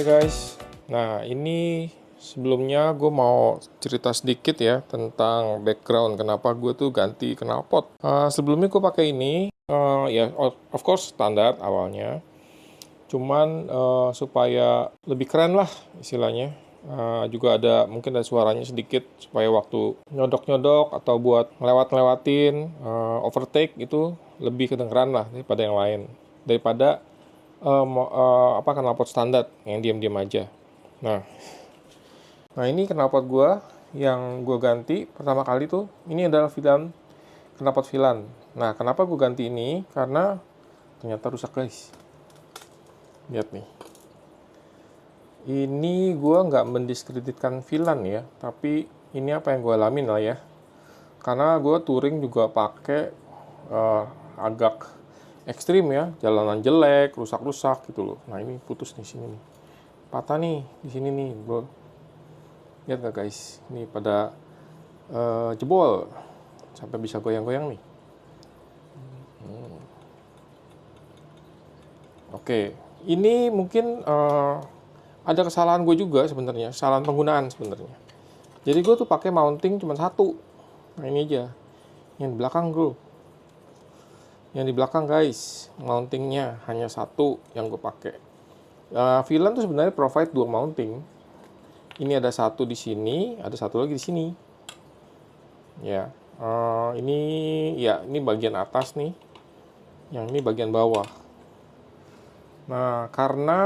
Oke guys, nah ini sebelumnya gue mau cerita sedikit ya tentang background kenapa gue tuh ganti knalpot. Sebelumnya gue pakai ini, ya of course standar awalnya, cuman supaya lebih keren lah istilahnya. Juga ada mungkin ada suaranya sedikit supaya waktu nyodok-nyodok atau buat ngelewat-ngelewatin overtake itu lebih kedengeran lah daripada yang lain, daripada knalpot standar yang diam-diam aja. Nah, ini knalpot gua yang gua ganti pertama kali tuh ini adalah knalpot Villan. Nah, kenapa gua ganti ini? Karena ternyata rusak guys. Lihat nih. Ini gua nggak mendiskreditkan Villan ya, tapi ini apa yang gua alamin lah ya. Karena gua touring juga pakai agak ekstrim ya, jalanan jelek, rusak-rusak gitu loh. Nah ini putus di sini nih, patah nih di sini nih, bro. Lihat gak guys, ini pada jebol sampai bisa goyang-goyang nih. Oke, ini mungkin ada kesalahan gue juga sebenarnya, kesalahan penggunaan sebenarnya. Jadi gue tuh pakai mounting cuma satu. Nah ini aja, yang di belakang bro. Yang di belakang guys, mountingnya hanya satu yang gue pakai. Villan tuh sebenarnya provide dua mounting. Ini ada satu di sini, ada satu lagi di sini. Ya, ini bagian atas nih. Yang ini bagian bawah. Nah, karena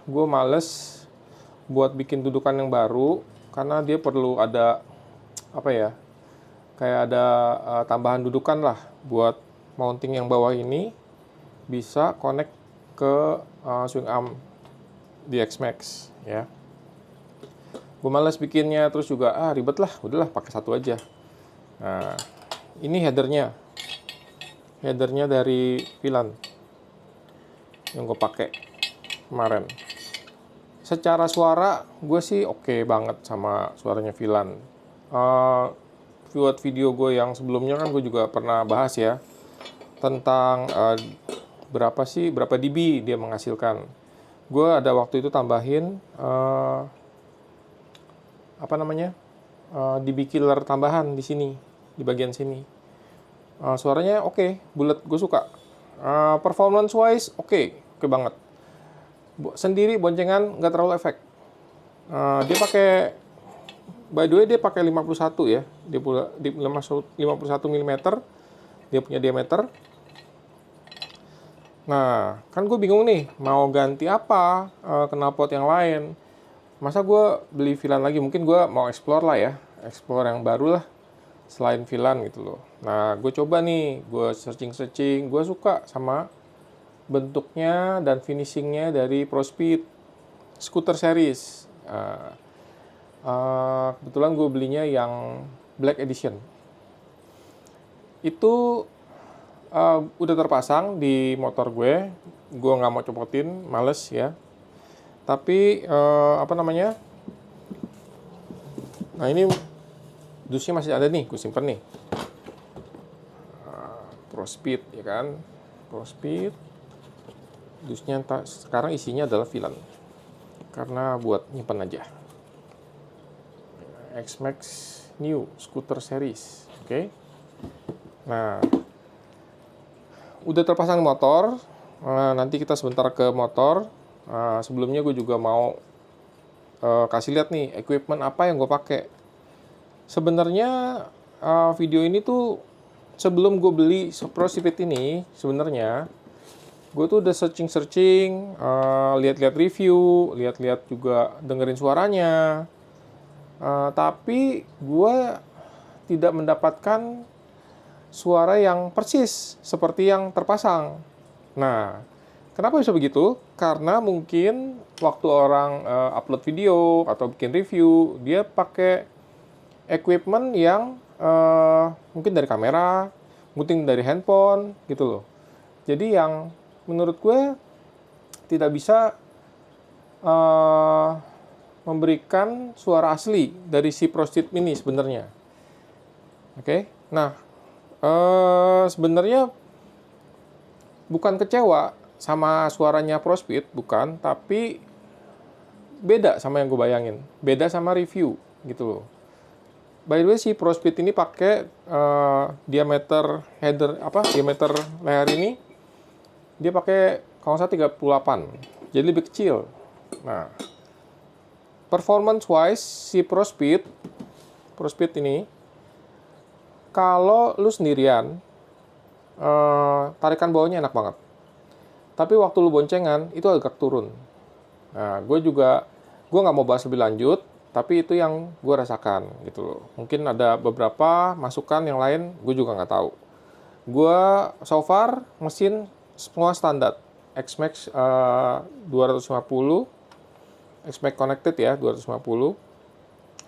gue males buat bikin dudukan yang baru, karena dia perlu ada apa ya? Kayak ada tambahan dudukan lah buat mounting yang bawah ini bisa connect ke swing arm di X-Max ya. Gue males bikinnya, terus juga ribet lah, udahlah pakai satu aja. Nah, ini headernya dari Villan yang gue pakai kemarin. Secara suara gue sih oke banget sama suaranya Villan. Buat video gue yang sebelumnya kan gue juga pernah bahas ya tentang berapa dB dia menghasilkan. Gue ada waktu itu tambahin dB killer tambahan di sini, di bagian sini. Suaranya oke, bulat, gue suka. Performance wise oke banget. Sendiri boncengan nggak terlalu efek. Dia pakai, by the way dia pakai 51 ya, dia pula di 51 mm dia punya diameter. Nah, kan gue bingung nih, mau ganti apa knalpot yang lain. Masa gue beli Villan lagi? Mungkin gue mau explore lah ya, explore yang baru lah, selain Villan gitu loh. Nah, gue coba nih, gue searching, gue suka sama bentuknya dan finishingnya dari ProSpeed Scooter Series. Kebetulan gue belinya yang Black Edition. Itu udah terpasang di motor gue nggak mau copotin, males ya. Tapi nah ini dusnya masih ada nih, gue simpen nih. ProSpeed ya kan, ProSpeed. Dusnya sekarang isinya adalah Villan, karena buat nyimpen aja. X-Max New Scooter Series, oke. Nah, udah terpasang di motor. Nanti kita sebentar ke motor. Sebelumnya gue juga mau kasih lihat nih equipment apa yang gue pakai. Sebenarnya video ini tuh sebelum gue beli ProSpeed ini, sebenarnya gue tuh udah searching, lihat-lihat review, lihat-lihat juga dengerin suaranya. Tapi gue tidak mendapatkan suara yang persis seperti yang terpasang. Nah, kenapa bisa begitu? Karena mungkin waktu orang upload video atau bikin review, dia pakai equipment yang mungkin dari kamera, mungkin dari handphone gitu loh. Jadi yang menurut gue tidak bisa memberikan suara asli dari si ProSpeed Mini sebenarnya. Oke, nah sebenarnya bukan kecewa sama suaranya ProSpeed, bukan, tapi beda sama yang gue bayangin, beda sama review gitu loh. By the way, si ProSpeed ini pakai diameter diameter leher ini dia pakai kalau nggak salah 38, jadi lebih kecil. Nah, performance wise si ProSpeed ini kalau lu sendirian tarikan bawahnya enak banget. Tapi waktu lu boncengan itu agak turun. Nah, gue nggak mau bahas lebih lanjut, tapi itu yang gue rasakan gitu loh. Mungkin ada beberapa masukan yang lain, gue juga nggak tahu. Gue so far mesin semua standar, X-Max 250, X-Max connected ya 250.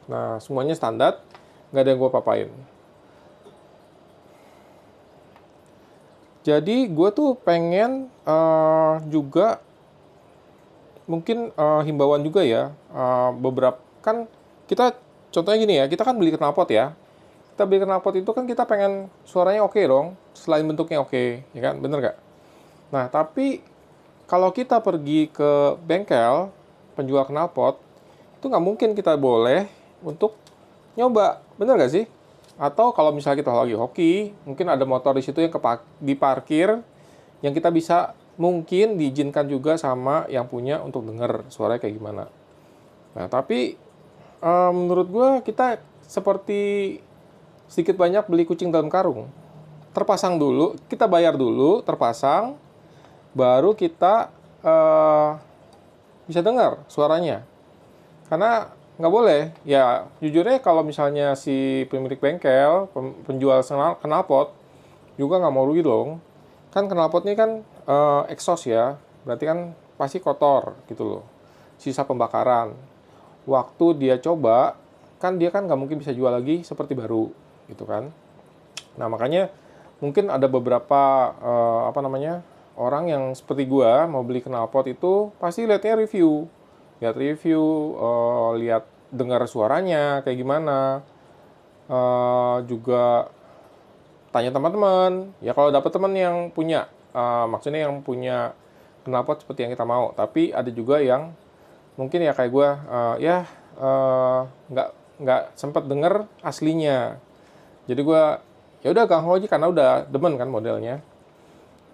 Nah, semuanya standar, nggak ada yang gue papain. Jadi gue tuh pengen juga mungkin himbauan juga ya, beberapa kan kita contohnya gini ya, kita kan beli knalpot ya. Kita beli knalpot itu kan kita pengen suaranya oke dong, selain bentuknya oke, ya kan, bener nggak? Nah, tapi kalau kita pergi ke bengkel penjual knalpot, itu nggak mungkin kita boleh untuk nyoba, bener nggak sih? Atau kalau misalnya kita lagi hoki, mungkin ada motor di situ yang diparkir, yang kita bisa mungkin diizinkan juga sama yang punya untuk denger suaranya kayak gimana. Nah, tapi menurut gue kita seperti sedikit banyak beli kucing dalam karung. Terpasang dulu, kita bayar dulu, terpasang, baru kita bisa dengar suaranya. Karena nggak boleh, ya jujurnya kalau misalnya si pemilik bengkel, penjual knalpot, juga nggak mau rugi dong. Kan knalpot ini kan exhaust ya, berarti kan pasti kotor gitu loh. Sisa pembakaran. Waktu dia coba, kan dia kan nggak mungkin bisa jual lagi seperti baru gitu kan. Nah, makanya mungkin ada beberapa orang yang seperti gua mau beli knalpot itu pasti lihatnya review, lihat dengar suaranya kayak gimana, juga tanya teman-teman ya kalau dapat teman yang punya, maksudnya yang punya knalpot seperti yang kita mau. Tapi ada juga yang mungkin ya kayak gua, nggak sempat denger aslinya. Jadi gue ya udah gangho aja karena udah demen kan modelnya.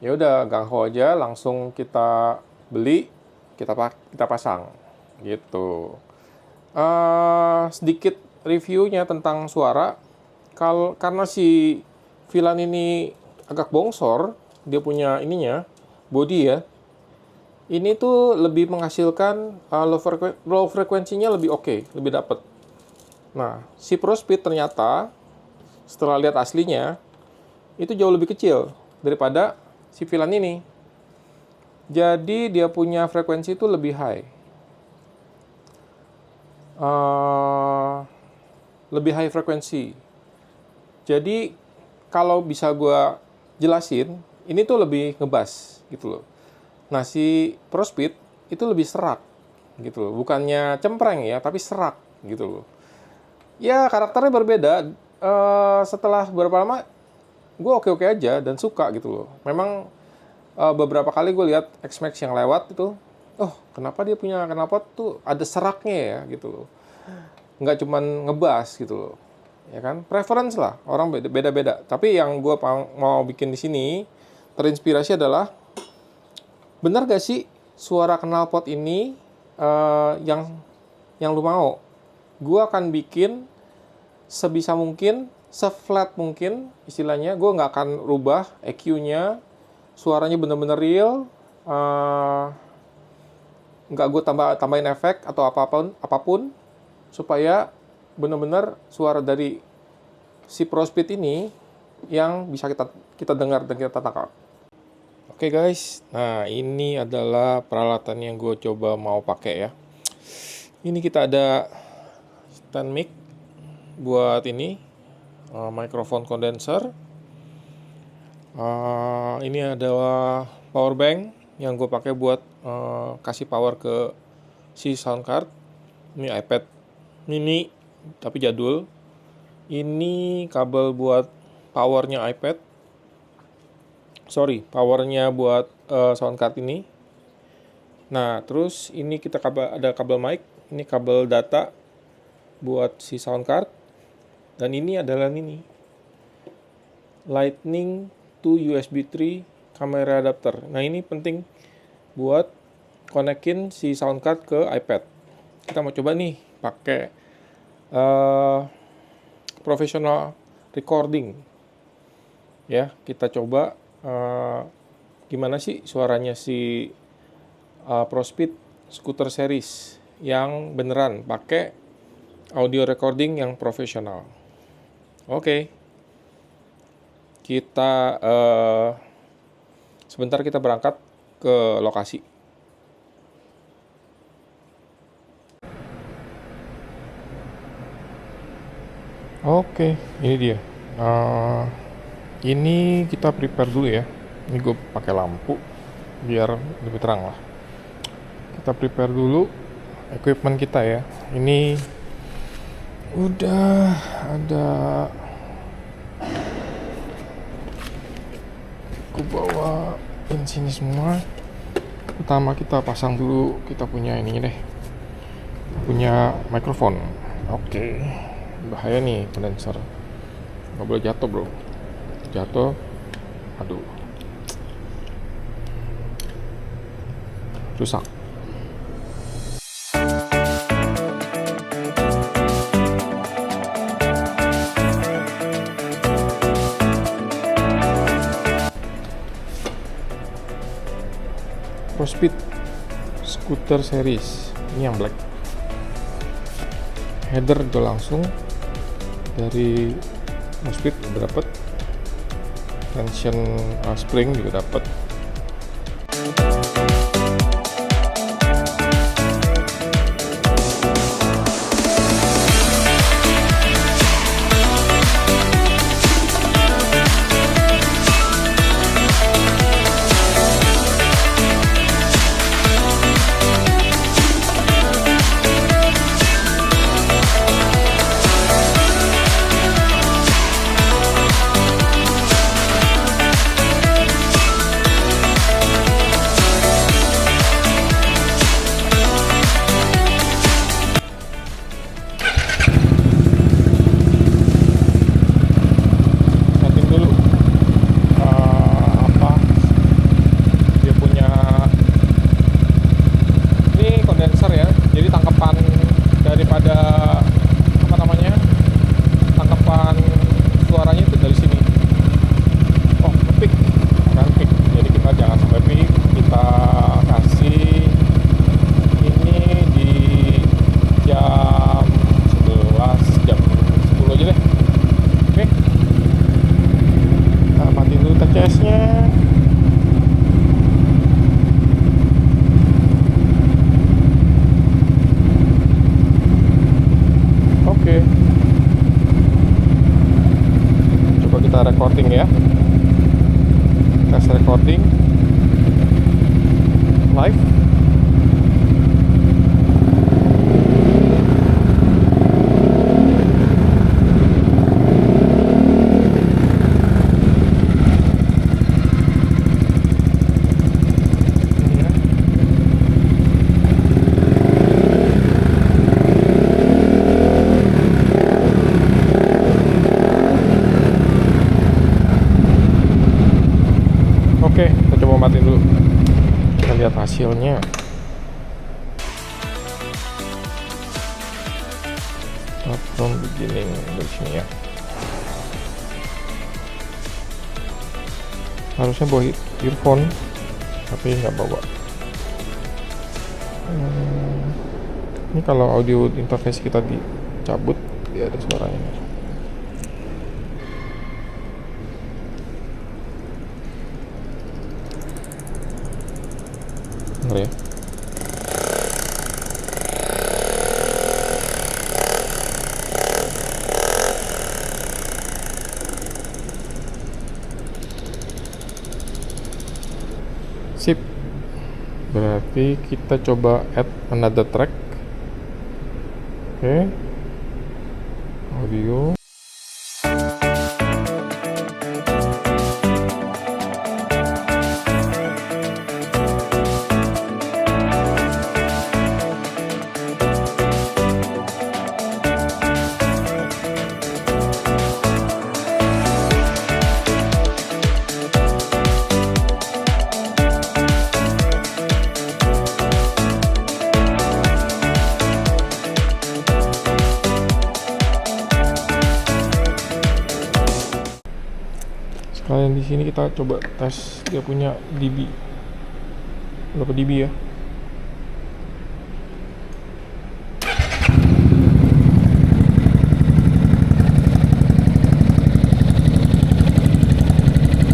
Ya udah gangho aja, langsung kita beli, kita pasang gitu. Sedikit reviewnya tentang suara. Karena si Vilan ini agak bongsor, dia punya ininya body ya. Ini tuh lebih menghasilkan low frekuensinya lebih oke, lebih dapet. Nah, si ProSpeed ternyata setelah lihat aslinya itu jauh lebih kecil daripada si Vilan ini. Jadi dia punya frekuensi itu lebih high. Lebih high frekuensi. Jadi kalau bisa gue jelasin, ini tuh lebih ngebass gitu loh. Nah, si ProSpeed itu lebih serak gitu loh. Bukannya cempreng ya, tapi serak gitu loh. Ya, karakternya berbeda. Setelah beberapa lama, gue oke-oke aja dan suka gitu loh. Memang beberapa kali gue lihat X-Max yang lewat itu, kenapa dia punya knalpot tuh ada seraknya ya gitu loh. Nggak cuman ngebas gitu loh. Ya kan? Preference lah, orang beda-beda. Tapi yang gue mau bikin di sini, terinspirasi adalah, benar gak sih suara knalpot ini yang lu mau? Gue akan bikin sebisa mungkin, se-flat mungkin istilahnya. Gue nggak akan rubah EQ-nya, suaranya bener-bener real, nggak gue tambahin efek atau apapun supaya bener-bener suara dari si ProSpeed ini yang bisa kita dengar dan kita tangkap. Oke guys, nah ini adalah peralatan yang gue coba mau pakai ya. Ini kita ada stand mic buat ini, microphone condenser. Ini adalah power bank yang gue pakai buat kasih power ke si sound card. Ini iPad mini tapi jadul. Ini kabel buat powernya iPad. Powernya buat sound card ini. Nah, terus ini kita ada kabel mic, ini kabel data buat si sound card, dan ini adalah ini Lightning to USB 3 camera adapter. Nah, ini penting buat konekin si sound card ke iPad. Kita mau coba nih pakai professional recording. Ya, kita coba gimana sih suaranya si ProSpeed Scooter Series yang beneran pakai audio recording yang profesional. Oke. Kita sebentar kita berangkat ke lokasi. Oke, ini dia. Ini kita prepare dulu ya. Ini gue pakai lampu biar lebih terang lah. Kita prepare dulu equipment kita ya. Ini udah ada, aku bawain sini semua. Pertama kita pasang dulu, kita punya ini deh, punya mikrofon. Oke. Bahaya nih kondenser, nggak boleh jatuh bro, jatuh aduh rusak. ProSpeed Scooter Series ini yang black, header juga langsung dari ProSpeed udah dapet, tension spring juga dapet. Recording ya, tes recording live. Oke, kita coba matiin dulu. Kita lihat hasilnya. Start from beginning dari sini ya. Harusnya bawa earphone, tapi nggak bawa. Ini kalau audio interface kita dicabut, dia ada suaranya. Ya. Sip. Berarti kita coba add another track. Oke. Audio. sini kita coba tes dia punya dB. Berapa dB ya?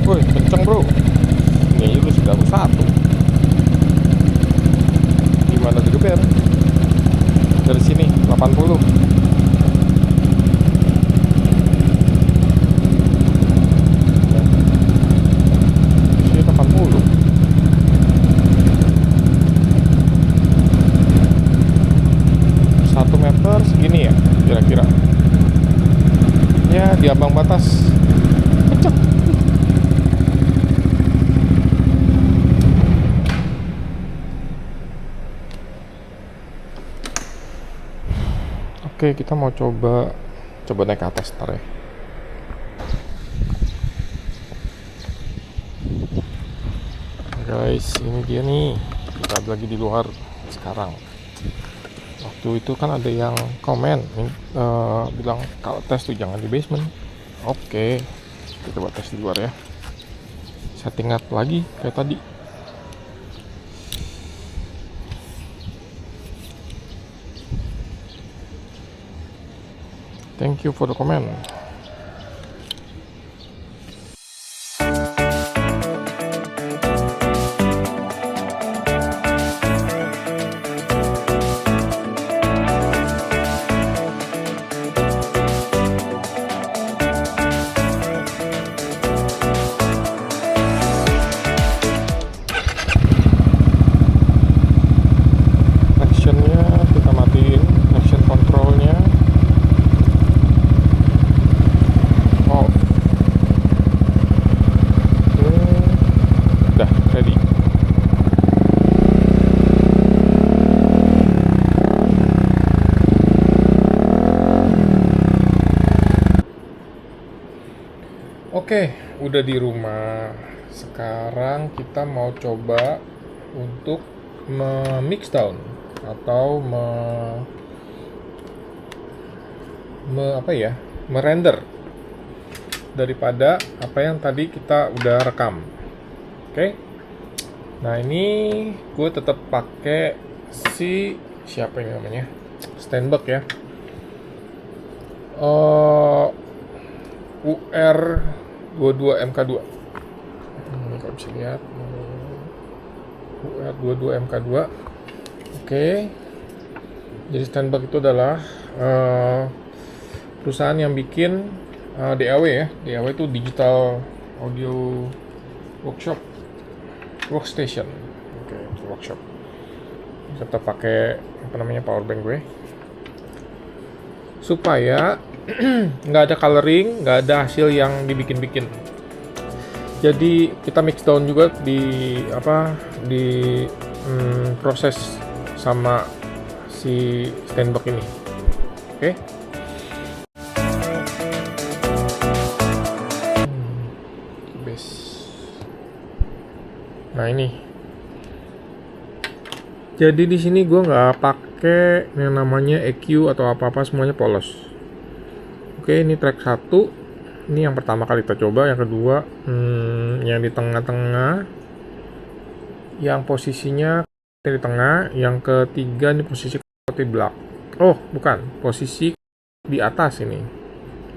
Woi, kenceng bro. Ini juga sudah satu. Gimana digeber? Dari sini 80. Sini 80. 1 meter segini ya kira-kira. Ya di ambang batas. Kenceng. Oke, kita mau coba naik ke atas ntar ya. Guys, ini dia nih. Kita lagi di luar sekarang. Waktu itu kan ada yang komen bilang kalau tes tuh jangan di basement. Oke, kita coba tes di luar ya. Setting up lagi kayak tadi. Thank you for the comment. Actionnya kita matiin, action controlnya. Oh, udah ready. Oke, udah di rumah. Sekarang kita mau coba untuk mix down atau merender daripada apa yang tadi kita udah rekam. Oke. Nah, ini gue tetap pakai siapa ini namanya? Steinberg ya. UR22 MK2. Ini kalau bisa lihat. UR22 MK2. Oke. Jadi Steinberg itu adalah perusahaan yang bikin DAW ya. DAW itu Digital Audio Workstation. Oke, itu workshop. Kita pakai power bank gue. Supaya nggak ada coloring, nggak ada hasil yang dibikin-bikin. Jadi kita mix down juga di proses sama si Steinberg ini. Oke. Nah, ini. Jadi di sini gue nggak pakai yang namanya EQ atau apa-apa, semuanya polos. Oke, ini track 1. Ini yang pertama kali kita coba. Yang kedua, yang di tengah-tengah, yang posisinya di tengah. Yang ketiga ini posisi di belak. Oh, bukan, posisi di atas ini,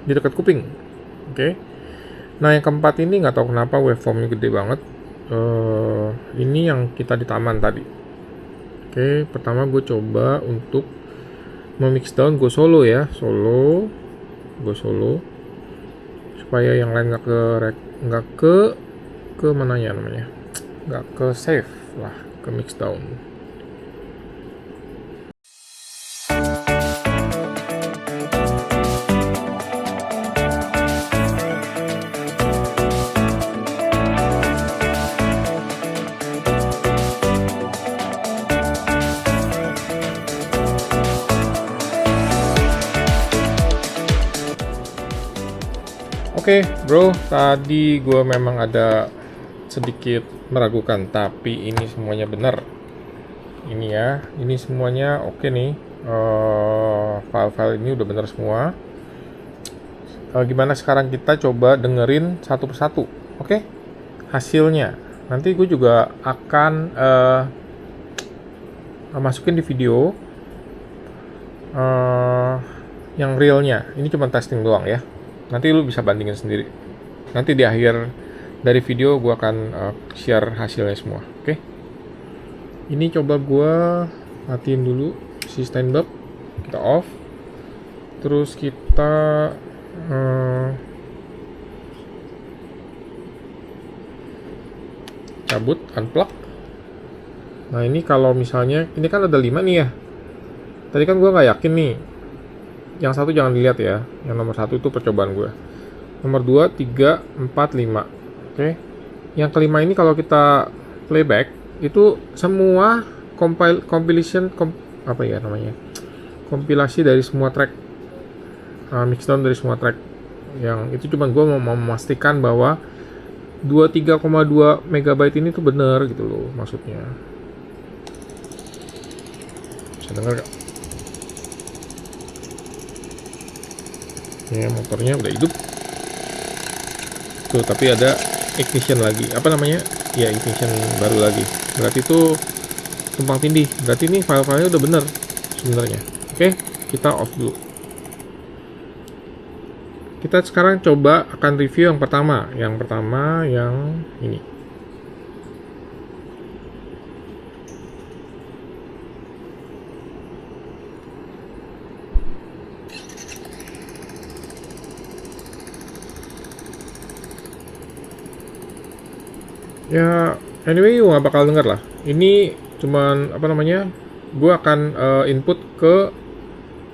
di dekat kuping. Oke. Nah, yang keempat ini nggak tahu kenapa waveformnya gede banget. Ini yang kita di taman tadi. Oke, pertama gue coba untuk memix down, gue solo ya, gue solo supaya yang lain nggak ke mana ya namanya, nggak ke save lah, ke mix down. Oke, bro, tadi gue memang ada sedikit meragukan, tapi ini semuanya benar. Ini ya, ini semuanya oke nih. File-file ini udah benar semua. Gimana sekarang kita coba dengerin satu persatu. Oke, hasilnya nanti gue juga akan masukin di video yang realnya. Ini cuma testing doang ya. Nanti lu bisa bandingin sendiri. Nanti di akhir dari video gue akan share hasilnya semua. Oke. Ini coba gue matiin dulu si standby, kita off. Terus kita cabut, unplug. Nah ini kalau misalnya, ini kan ada 5 nih ya. Tadi kan gue nggak yakin nih. Yang satu jangan dilihat ya. Yang nomor 1 itu percobaan gue. Nomor 2, 3, 4, 5. Oke. Yang kelima ini kalau kita playback, itu semua compilation, apa ya namanya? Kompilasi dari semua track. Mixdown dari semua track. Yang itu cuma gue mau memastikan bahwa 23,2 MB ini tuh bener gitu loh maksudnya. Bisa denger gak? Ya motornya udah hidup tuh, tapi ada ignition lagi, apa namanya ya, ignition baru lagi, berarti itu tumpang tindih, berarti ini file-filenya udah bener sebenarnya. Oke, kita off dulu. Kita sekarang coba akan review yang pertama yang ini. Ya, anyway, gue gak bakal denger lah. Ini cuman, apa namanya, gue akan input ke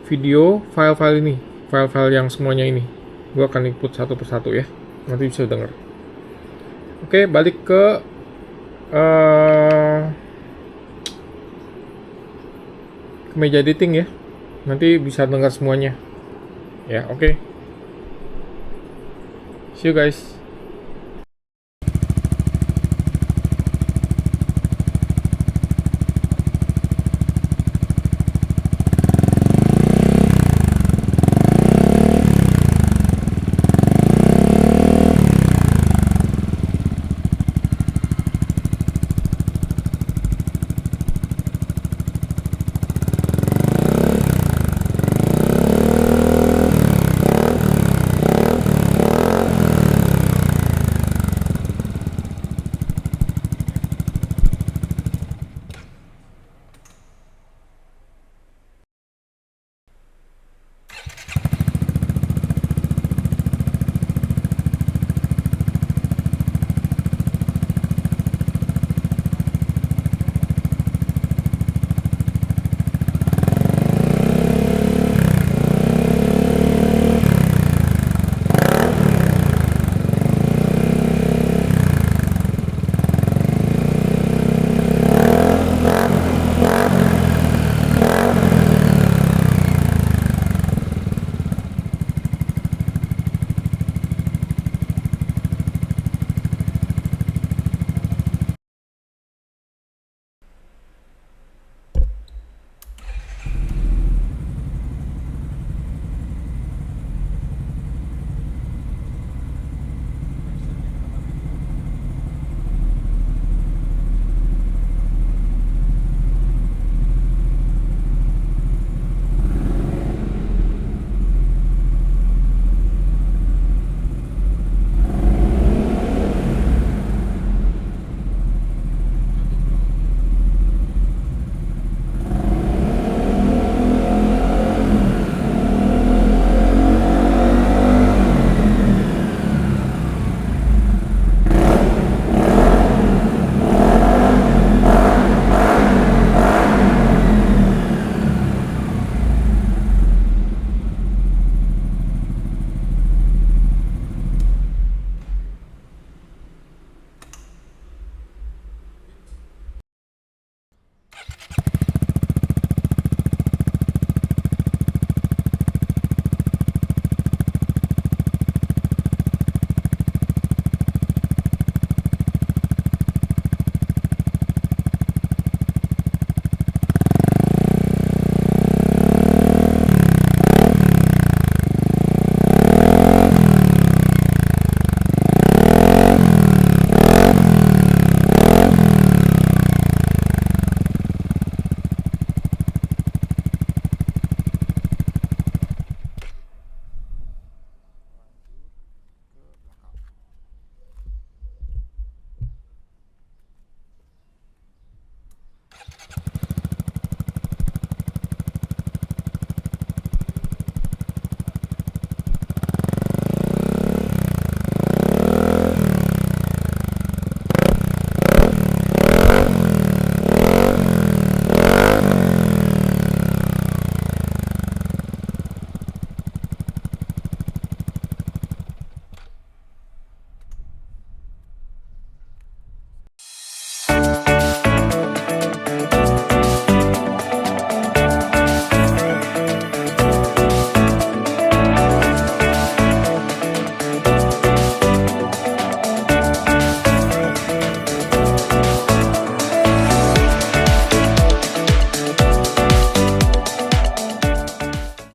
video file-file ini. File-file yang semuanya ini. Gue akan input satu persatu ya. Nanti bisa denger. Oke, balik ke meja editing ya. Nanti bisa dengar semuanya. Ya, oke. See you guys.